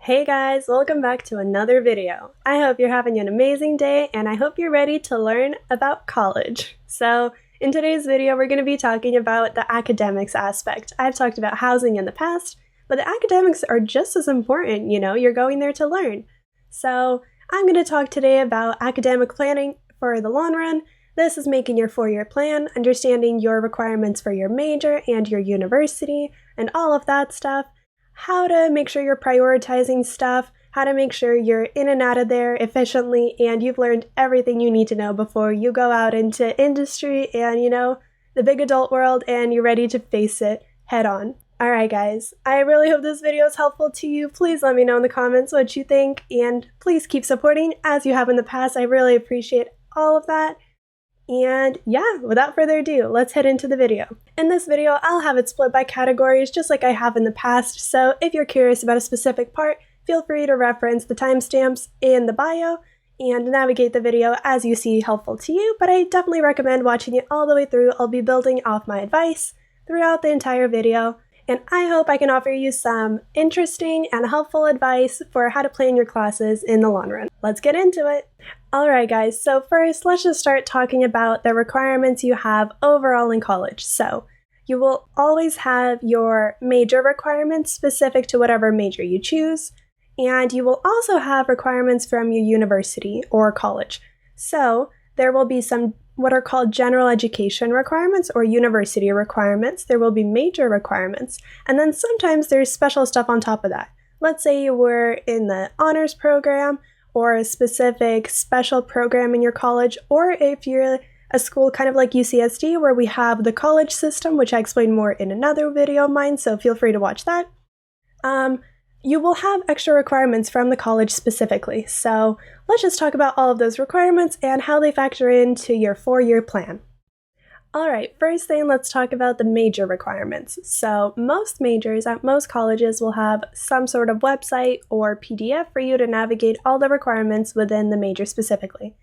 Hey guys, welcome back to another video. I hope you're having an amazing day and I hope you're ready to learn about college. So in today's video, we're going to be talking about the academics aspect. I've talked about housing in the past, but the academics are just as important, you're going there to learn. So I'm going to talk today about academic planning for the long run. This is making your 4-year plan, understanding your requirements for your major and your university, and all of that stuff. How to make sure you're prioritizing stuff, how to make sure you're in and out of there efficiently, and you've learned everything you need to know before you go out into industry and, the big adult world, and you're ready to face it head on. Alright guys, I really hope this video is helpful to you. Please let me know in the comments what you think, and please keep supporting as you have in the past. I really appreciate all of that. And yeah, without further ado, let's head into the video. In this video, I'll have it split by categories just like I have in the past, so if you're curious about a specific part, feel free to reference the timestamps in the bio and navigate the video as you see helpful to you, but I definitely recommend watching it all the way through. I'll be building off my advice throughout the entire video, and I hope I can offer you some interesting and helpful advice for how to plan your classes in the long run. Let's get into it! Alright guys, so first let's just start talking about the requirements you have overall in college. So you will always have your major requirements specific to whatever major you choose, and you will also have requirements from your university or college. So there will be some what are called general education requirements or university requirements. There will be major requirements, and then sometimes there's special stuff on top of that. Let's say you were in the honors program or a specific special program in your college, or if you're a school kind of like UCSD where we have the college system, which I explain more in another video of mine, so feel free to watch that. You will have extra requirements from the college specifically. So let's just talk about all of those requirements and how they factor into your 4-year plan. Alright, first thing, let's talk about the major requirements. So most majors at most colleges will have some sort of website or PDF for you to navigate all the requirements within the major specifically.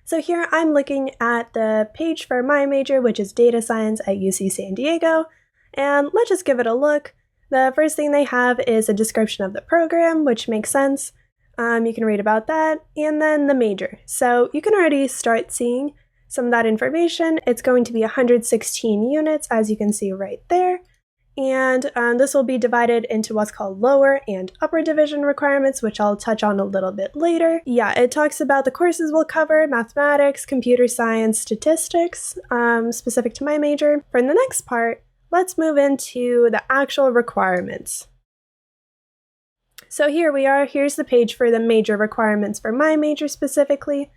So here I'm looking at the page for my major, which is data science at UC San Diego, and let's just give it a look. The first thing they have is a description of the program, which makes sense. You can read about that, and then the major. So you can already start seeing some of that information. It's going to be 116 units, as you can see right there. And this will be divided into what's called lower and upper division requirements, which I'll touch on a little bit later. Yeah, it talks about the courses we'll cover: mathematics, computer science, statistics, specific to my major. For the next part, let's move into the actual requirements. So here we are. Here's the page for the major requirements for my major specifically.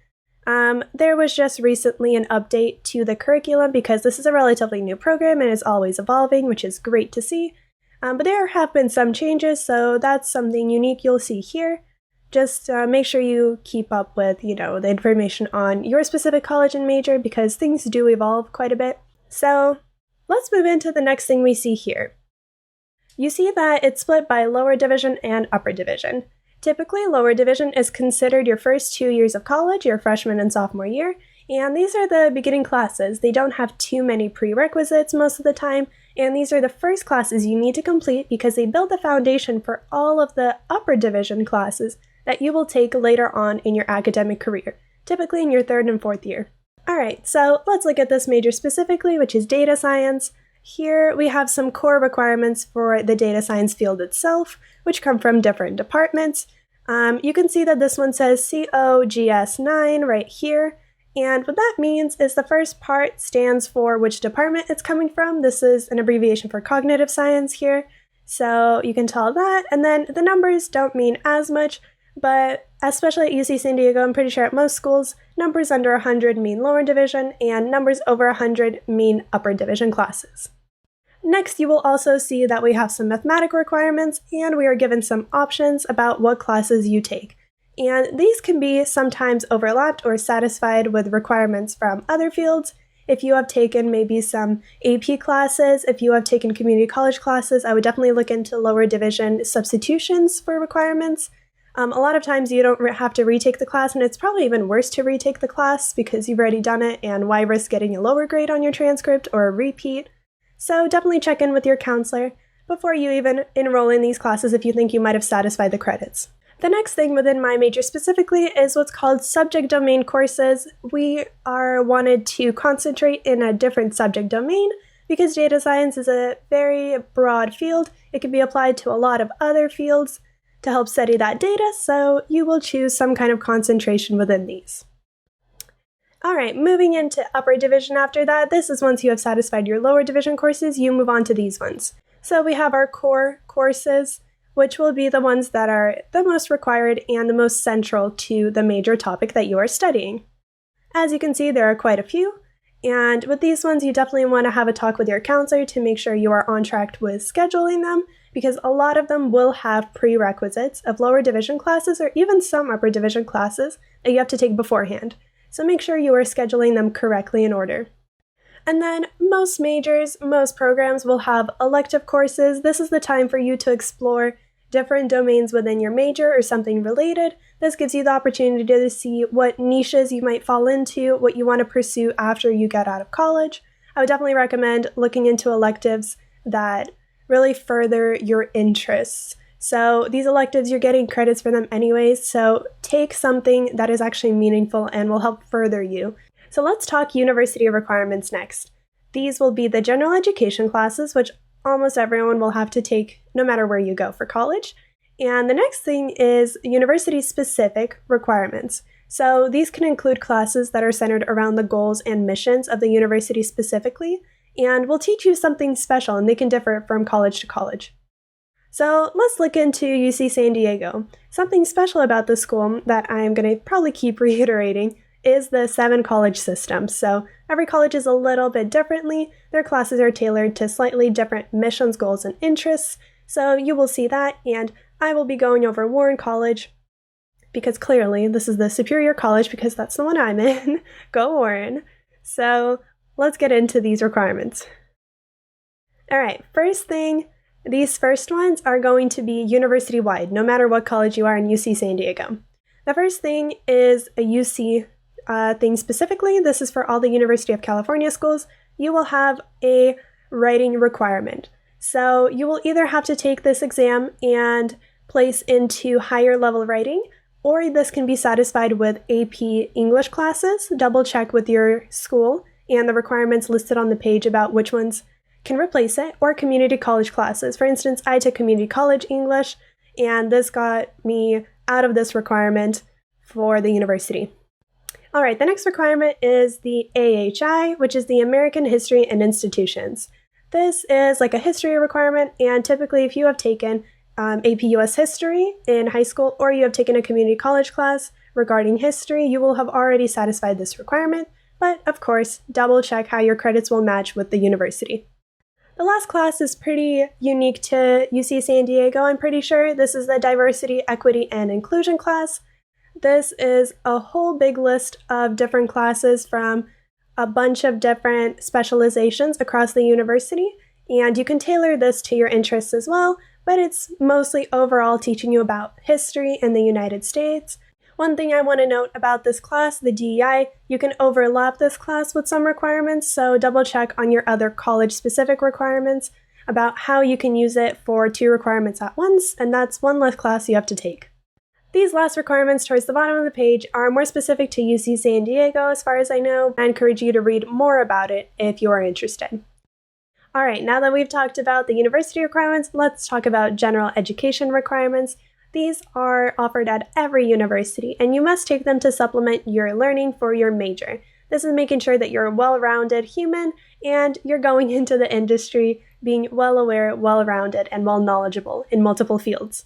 There was just recently an update to the curriculum because this is a relatively new program and it's always evolving, which is great to see. But there have been some changes, so that's something unique you'll see here. Just make sure you keep up with, the information on your specific college and major because things do evolve quite a bit. So let's move into the next thing we see here. You see that it's split by lower division and upper division. Typically, lower division is considered your first 2 years of college, your freshman and sophomore year, and these are the beginning classes. They don't have too many prerequisites most of the time, and these are the first classes you need to complete because they build the foundation for all of the upper division classes that you will take later on in your academic career, typically in your 3rd and 4th year. Alright, so let's look at this major specifically, which is data science. Here we have some core requirements for the data science field itself, which come from different departments. You can see that this one says COGS9 right here, and what that means is the first part stands for which department it's coming from. This is an abbreviation for cognitive science here, so you can tell that, and then the numbers don't mean as much, but especially at UC San Diego, I'm pretty sure at most schools, numbers under 100 mean lower division, and numbers over 100 mean upper division classes. Next, you will also see that we have some mathematical requirements, and we are given some options about what classes you take. And these can be sometimes overlapped or satisfied with requirements from other fields. If you have taken maybe some AP classes, if you have taken community college classes, I would definitely look into lower division substitutions for requirements. A lot of times you don't have to retake the class, and it's probably even worse to retake the class because you've already done it, and why risk getting a lower grade on your transcript or a repeat? So definitely check in with your counselor. before you even enroll in these classes if you think you might have satisfied the credits. The next thing within my major specifically is what's called subject domain courses. We are wanted to concentrate in a different subject domain because data science is a very broad field. It can be applied to a lot of other fields to help study that data, so you will choose some kind of concentration within these. Alright, moving into upper division after that, this is once you have satisfied your lower division courses, you move on to these ones. So we have our core courses, which will be the ones that are the most required and the most central to the major topic that you are studying. As you can see, there are quite a few, and with these ones, you definitely want to have a talk with your counselor to make sure you are on track with scheduling them, because a lot of them will have prerequisites of lower division classes or even some upper division classes that you have to take beforehand. So make sure you are scheduling them correctly in order. And then most majors, most programs will have elective courses. This is the time for you to explore different domains within your major or something related. This gives you the opportunity to see what niches you might fall into, what you want to pursue after you get out of college. I would definitely recommend looking into electives that really further your interests. So these electives, you're getting credits for them anyways, so take something that is actually meaningful and will help further you. So let's talk university requirements next. These will be the general education classes, which almost everyone will have to take no matter where you go for college. And the next thing is university-specific requirements. So these can include classes that are centered around the goals and missions of the university specifically, and will teach you something special, and they can differ from college to college. So let's look into UC San Diego. Something special about this school that I'm going to probably keep reiterating is the 7-college system. So every college is a little bit differently. Their classes are tailored to slightly different missions, goals, and interests. So you will see that, and I will be going over Warren College because clearly this is the superior college because that's the one I'm in. Go Warren. So let's get into these requirements. All right, first thing, these first ones are going to be university-wide, no matter what college you are in UC San Diego. The first thing is a UC thing specifically. This is for all the University of California schools. You will have a writing requirement. So you will either have to take this exam and place into higher level writing, or this can be satisfied with AP English classes. Double check with your school and the requirements listed on the page about which ones can replace it, or community college classes. For instance, I took community college English, and this got me out of this requirement for the university. All right, the next requirement is the AHI, which is the American History and Institutions. This is like a history requirement, and typically if you have taken AP US History in high school, or you have taken a community college class regarding history, you will have already satisfied this requirement, but of course, double check how your credits will match with the university. The last class is pretty unique to UC San Diego, I'm pretty sure. This is the Diversity, Equity, and Inclusion class. This is a whole big list of different classes from a bunch of different specializations across the university, and you can tailor this to your interests as well, but it's mostly overall teaching you about history in the United States. One thing I want to note about this class, the DEI, you can overlap this class with some requirements, so double check on your other college-specific requirements about how you can use it for 2 requirements at once, and that's one less class you have to take. These last requirements towards the bottom of the page are more specific to UC San Diego as far as I know. I encourage you to read more about it if you are interested. Alright, now that we've talked about the university requirements, let's talk about general education requirements. These are offered at every university, and you must take them to supplement your learning for your major. This is making sure that you're a well-rounded human and you're going into the industry being well aware, well-rounded, and well-knowledgeable in multiple fields.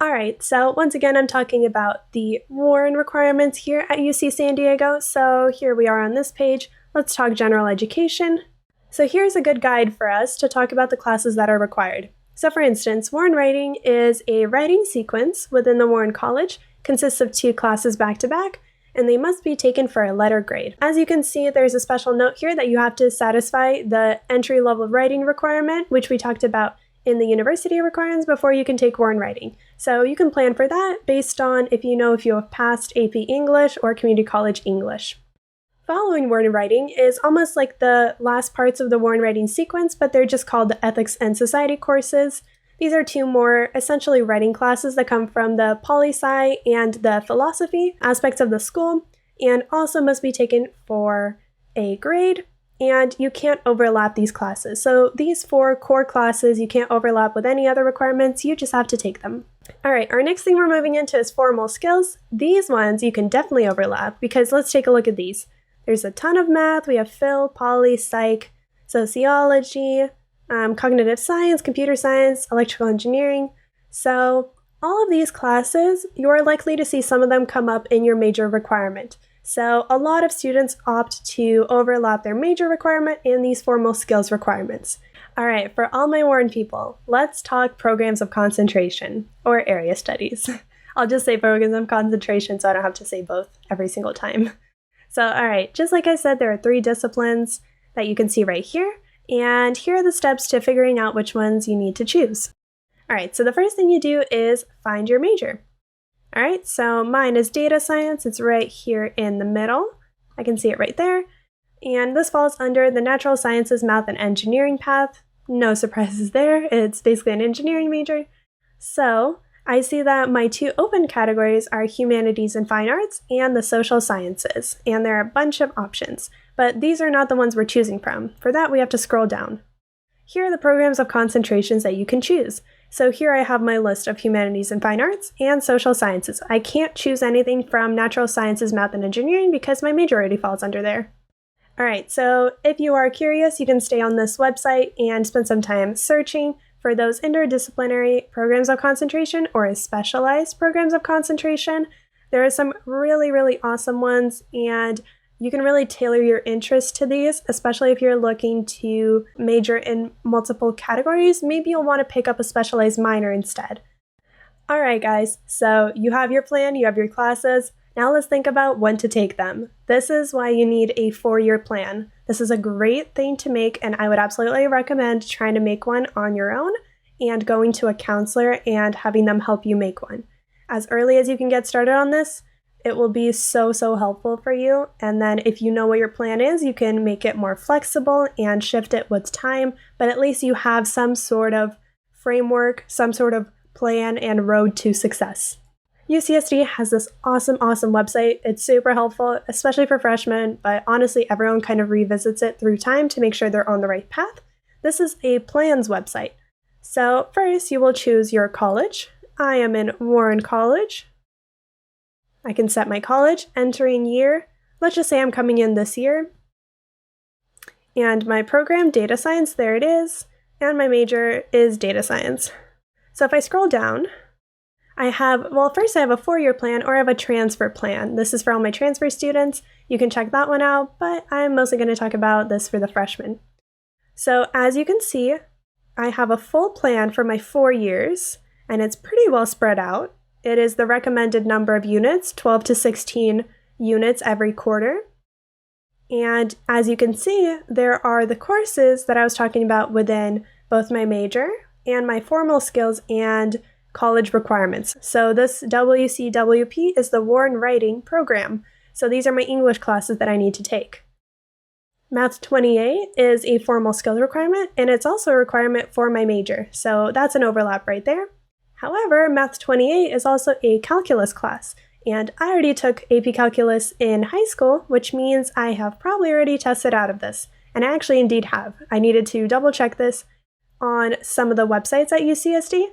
Alright, so once again, I'm talking about the Warren requirements here at UC San Diego. So here we are on this page. Let's talk general education. So here's a good guide for us to talk about the classes that are required. So for instance, Warren Writing is a writing sequence within the Warren College, consists of 2 classes back-to-back, and they must be taken for a letter grade. As you can see, there's a special note here that you have to satisfy the entry-level writing requirement, which we talked about in the university requirements before you can take Warren Writing. So you can plan for that based on if you have passed AP English or Community College English. Following Warren Writing is almost like the last parts of the Warren Writing sequence, but they're just called the Ethics and Society courses. These are two more essentially writing classes that come from the poli-sci and the philosophy aspects of the school, and also must be taken for a grade, and you can't overlap these classes. So these 4 core classes, you can't overlap with any other requirements, you just have to take them. All right, our next thing we're moving into is formal skills. These ones you can definitely overlap, because let's take a look at these. There's a ton of math. We have Phil, Poli, Psych, Sociology, Cognitive Science, Computer Science, Electrical Engineering. So all of these classes, you're likely to see some of them come up in your major requirement. So a lot of students opt to overlap their major requirement and these formal skills requirements. All right, for all my Warren people, let's talk programs of concentration or area studies. I'll just say programs of concentration so I don't have to say both every single time. So, all right, just like I said, there are 3 disciplines that you can see right here, and here are the steps to figuring out which ones you need to choose. All right, so the first thing you do is find your major. All right, so mine is data science. It's right here in the middle. I can see it right there. And this falls under the natural sciences, math, and engineering path. No surprises there. It's basically an engineering major. So I see that my 2 open categories are humanities and fine arts and the social sciences, and there are a bunch of options, but these are not the ones we're choosing from. For that, we have to scroll down. Here are the programs of concentrations that you can choose. So here I have my list of humanities and fine arts and social sciences. I can't choose anything from natural sciences, math, and engineering because my major already falls under there. All right, so if you are curious, you can stay on this website and spend some time searching for those interdisciplinary programs of concentration or specialized programs of concentration. There are some really, really awesome ones, and you can really tailor your interest to these, especially if you're looking to major in multiple categories. Maybe you'll want to pick up a specialized minor instead. All right, guys, so you have your plan, you have your classes. Now let's think about when to take them. This is why you need a 4-year plan. This is a great thing to make, and I would absolutely recommend trying to make one on your own and going to a counselor and having them help you make one. As early as you can get started on this, it will be so helpful for you. And then if you know what your plan is, you can make it more flexible and shift it with time, but at least you have some sort of framework, some sort of plan and road to success. UCSD has this awesome website. It's super helpful, especially for freshmen, but honestly, everyone kind of revisits it through time to make sure they're on the right path. This is a plans website. So first, you will choose your college. I am in Warren College. I can set my college, entering year. Let's just say I'm coming in this year. And my program, data science, there it is. And my major is data science. So if I scroll down, first I have a 4-year plan, or I have a transfer plan. This is for all my transfer students. You can check that one out, but I'm mostly going to talk about this for the freshmen. So as you can see, I have a full plan for my 4 years, and it's pretty well spread out. It is the recommended number of units, 12 to 16 units every quarter. And as you can see, there are the courses that I was talking about within both my major and my formal skills and college requirements. So this WCWP is the Warren Writing program. So these are my English classes that I need to take. Math 28 is a formal skills requirement, and it's also a requirement for my major. So that's an overlap right there. However, Math 28 is also a calculus class, and I already took AP Calculus in high school, which means I have probably already tested out of this. And I actually indeed have. I needed to double check this on some of the websites at UCSD,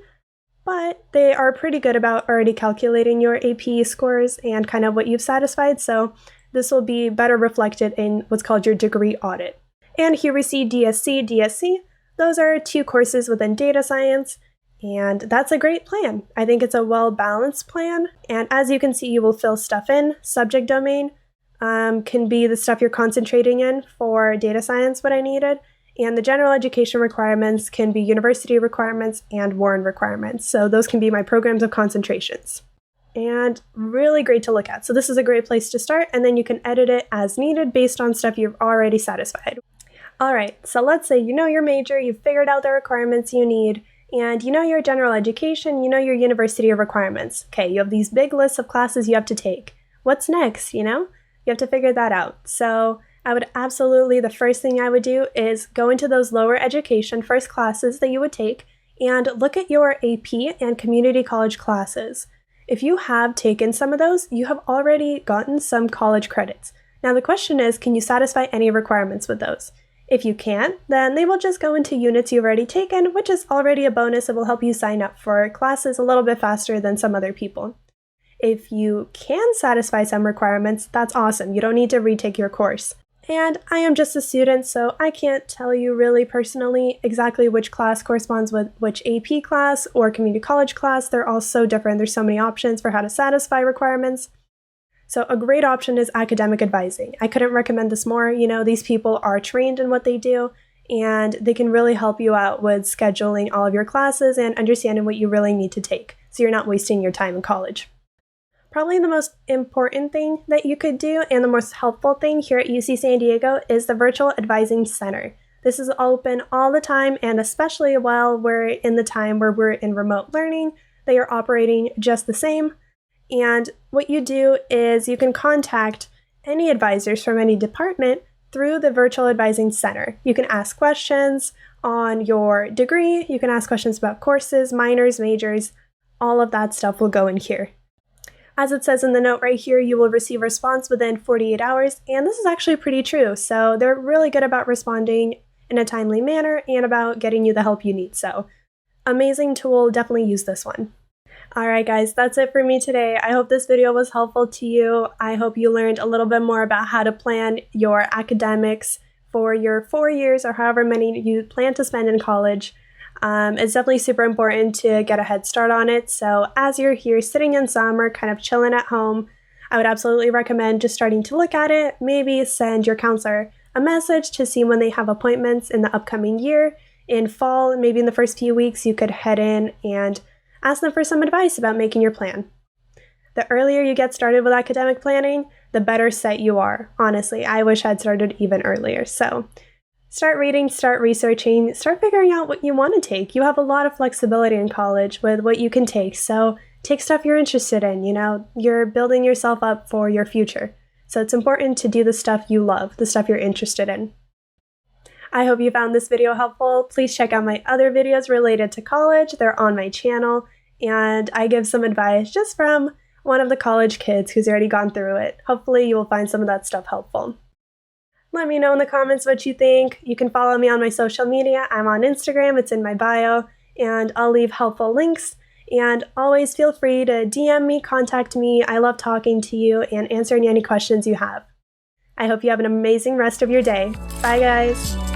but they are pretty good about already calculating your AP scores and kind of what you've satisfied, so this will be better reflected in what's called your degree audit. And here we see DSC, DSC. Those are 2 courses within data science, and that's a great plan. I think it's a well-balanced plan, and as you can see, you will fill stuff in. Subject domain can be the stuff you're concentrating in for data science, what I needed, and the general education requirements can be university requirements and Warren requirements. So those can be my programs of concentrations. And really great to look at. So this is a great place to start, and then you can edit it as needed based on stuff you've already satisfied. All right, so let's say you know your major, you've figured out the requirements you need, and you know your general education, you know your university requirements. Okay, you have these big lists of classes you have to take. What's next, You have to figure that out. So I would absolutely, the first thing I would do is go into those lower education first classes that you would take and look at your AP and community college classes. If you have taken some of those, you have already gotten some college credits. Now the question is, can you satisfy any requirements with those? If you can't, then they will just go into units you've already taken, which is already a bonus. It will help you sign up for classes a little bit faster than some other people. If you can satisfy some requirements, that's awesome. You don't need to retake your course. And I am just a student, so I can't tell you really personally exactly which class corresponds with which AP class or community college class. They're all so different. There's so many options for how to satisfy requirements. So a great option is academic advising. I couldn't recommend this more. You know, these people are trained in what they do, and they can really help you out with scheduling all of your classes and understanding what you really need to take, so you're not wasting your time in college. Probably the most important thing that you could do and the most helpful thing here at UC San Diego is the Virtual Advising Center. This is open all the time, and especially while we're in the time where we're in remote learning, they are operating just the same. And what you do is you can contact any advisors from any department through the Virtual Advising Center. You can ask questions on your degree, you can ask questions about courses, minors, majors, all of that stuff will go in here. As it says in the note right here, you will receive a response within 48 hours, and this is actually pretty true. So they're really good about responding in a timely manner and about getting you the help you need. So amazing tool, definitely use this one. Alright guys, that's it for me today. I hope this video was helpful to you. I hope you learned a little bit more about how to plan your academics for your 4 years or however many you plan to spend in college. It's definitely super important to get a head start on it. So as you're here sitting in summer, kind of chilling at home, I would absolutely recommend just starting to look at it. Maybe send your counselor a message to see when they have appointments in the upcoming year. In fall, maybe in the first few weeks, you could head in and ask them for some advice about making your plan. The earlier you get started with academic planning, the better set you are. Honestly, I wish I'd started even earlier. So start reading, start researching, start figuring out what you want to take. You have a lot of flexibility in college with what you can take. So take stuff you're interested in, you know, you're building yourself up for your future. So it's important to do the stuff you love, the stuff you're interested in. I hope you found this video helpful. Please check out my other videos related to college. They're on my channel, and I give some advice just from one of the college kids who's already gone through it. Hopefully you will find some of that stuff helpful. Let me know in the comments what you think. You can follow me on my social media. I'm on Instagram, it's in my bio, and I'll leave helpful links. And always feel free to DM me, contact me. I love talking to you and answering any questions you have. I hope you have an amazing rest of your day. Bye guys!